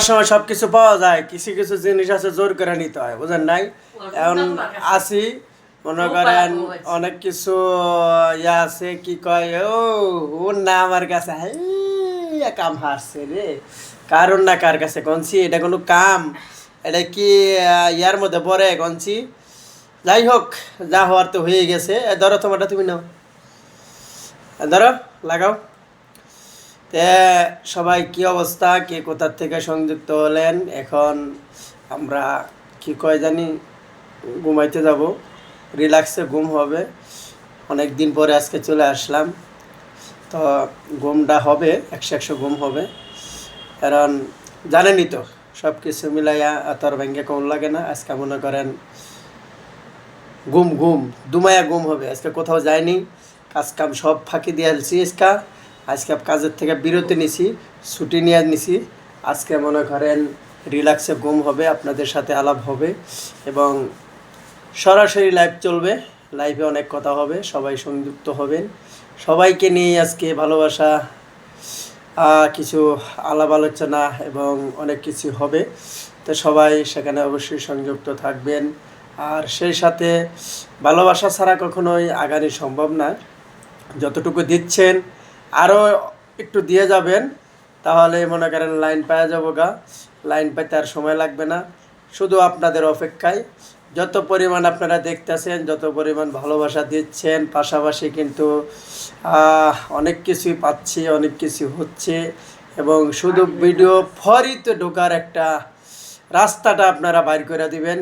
সময় সবকিছু পাওয়া যায়, কিছু কিছু জিনিস আছে জোর করে নিতে হয়, বুঝেন নাই? এখন আসি মনে করেন অনেক কিছু ইয়া আছে, কি কয় ও ওর না আমার কাছে কাম হারছে রে, কারণ না কার কাছে কনছি, এটা কোনো কাম? এটা কি ইয়ার মধ্যে পড়ে কনছি? যাই হোক, যা হওয়ার তো হয়ে গেছে। ধরো তোমারটা তুমি নাও, ধরো লাগাও। তে সবাই কি অবস্থা, কে কোথার থেকে সংযুক্ত হলেন? এখন আমরা কি কয় জানি ঘুমাইতে যাব, রিল্যাক্সে ঘুম হবে। অনেক দিন পরে আজকে চলে আসলাম, তো ঘুমটা হবে, 100 ঘুম হবে। কারণ জানেনই তো সব কিছু মিলাইয়া তোর ব্যাংকে কম লাগে না। আজকে মনে করেন ঘুম ঘুম দুমায়া ঘুম হবে। আজকে কোথাও যায়নি, কাজ কাম সব ফাঁকি দিয়ে আসছি। আজকে কাজের থেকে বিরতি নিছি, ছুটি নিয়ে নিছি। আজকে মনে করেন রিল্যাক্সে ঘুম হবে, আপনাদের সাথে আলাপ হবে এবং সরাসরি লাইভ চলবে। লাইভে অনেক কথা হবে, সবাই সংযুক্ত হবেন। সবাইকে নিয়ে আজকে ভালোবাসা কিছু আলাপ আলোচনা এবং অনেক কিছু হবে। তো সবাই সেখানে অবশ্যই সংযুক্ত থাকবেন। আর সেই সাথে ভালোবাসা ছাড়া কখনোই আগানো সম্ভব না। যতটুকু দিচ্ছেন আরও একটু দিয়ে যাবেন, তাহলে মনে করেন লাইন পাওয়া যাবো গা। লাইন পাইতে আর সময় লাগবে না, শুধু আপনাদের অপেক্ষায়। যত পরিমাণ আপনারা দেখতেছেন, যত পরিমাণ ভালোবাসা দিচ্ছেন, পাশাপাশি কিন্তু অনেক কিছুই পাচ্ছি, অনেক কিছু হচ্ছে। এবং শুধু ভিডিও ফরিতে ঢোকার একটা রাস্তাটা আপনারা বাইর করে দিবেন।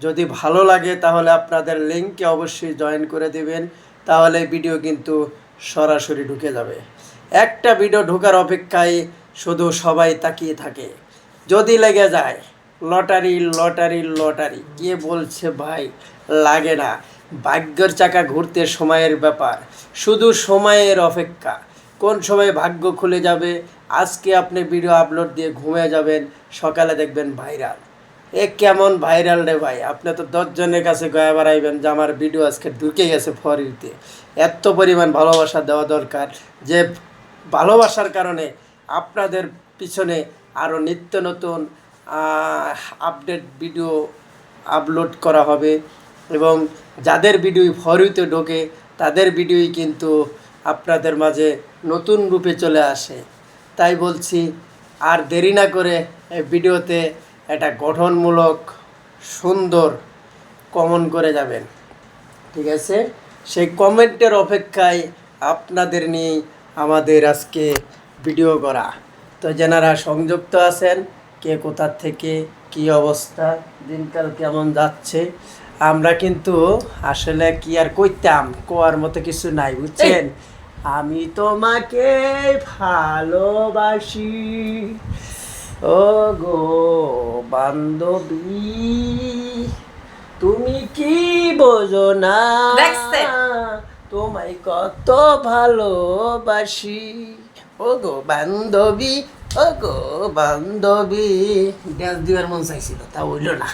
যদি ভালো লাগে তাহলে আপনাদের লিঙ্কে অবশ্যই জয়েন করে দিবেন, তাহলে ভিডিও কিন্তু সরাসরি ঢুকে যাবে। একটা ভিডিও ঢোকার অপেক্ষায় শুধু সবাই তাকিয়ে থাকে। যদি লেগে যায় লটারি লটারি লটারি, কে বলছে ভাই লাগে না? ভাগ্যের চাকা ঘুরতে সময়ের ব্যাপার, শুধু সময়ের অপেক্ষা। কোন সময় ভাগ্য খুলে যাবে। আজকে আপনি ভিডিও আপলোড দিয়ে ঘুমিয়ে যাবেন, সকালে দেখবেন ভাইরাল। এ কেমন ভাইরাল রে ভাই? আপনি তো 10 জনের কাছে গয়া বাড়াইবেন যে আমার ভিডিও আজকে ঢুকে গেছে ফরিতে। এত পরিমাণ ভালোবাসা দেওয়া দরকার, যে ভালোবাসার কারণে আপনাদের পিছনে আরও নিত্য নতুন আপডেট ভিডিও আপলোড করা হবে। এবং যাদের ভিডিও ফরিতে ঢোকে তাদের ভিডিওই কিন্তু আপনাদের মাঝে নতুন রূপে চলে আসে। তাই বলছি, আর দেরি না করে এই ভিডিওতে একটা গঠনমূলক সুন্দর কমেন্ট করে যাবেন, ঠিক আছে? সেই কমেন্টের অপেক্ষায় আপনাদের নিয়েই আমাদের আজকে ভিডিও করা। তো যারা সংযুক্ত আছেন, কে কোথার থেকে, কি অবস্থা, দিনকাল কেমন যাচ্ছে, আমরা কিন্তু আসলে কি আর কইতাম, কোয়ার মতো কিছু নাই, বুঝছেন? আমি তোমাকে ভালোবাসি ও গো বান্ধবী, তুমি কি বোঝো না তোমায় কত ভালোবাসি ও গো বান্ধবী, ও গো বান্ধবী। ড্যান্স দিবার মন চাইছিল, তা হইল না।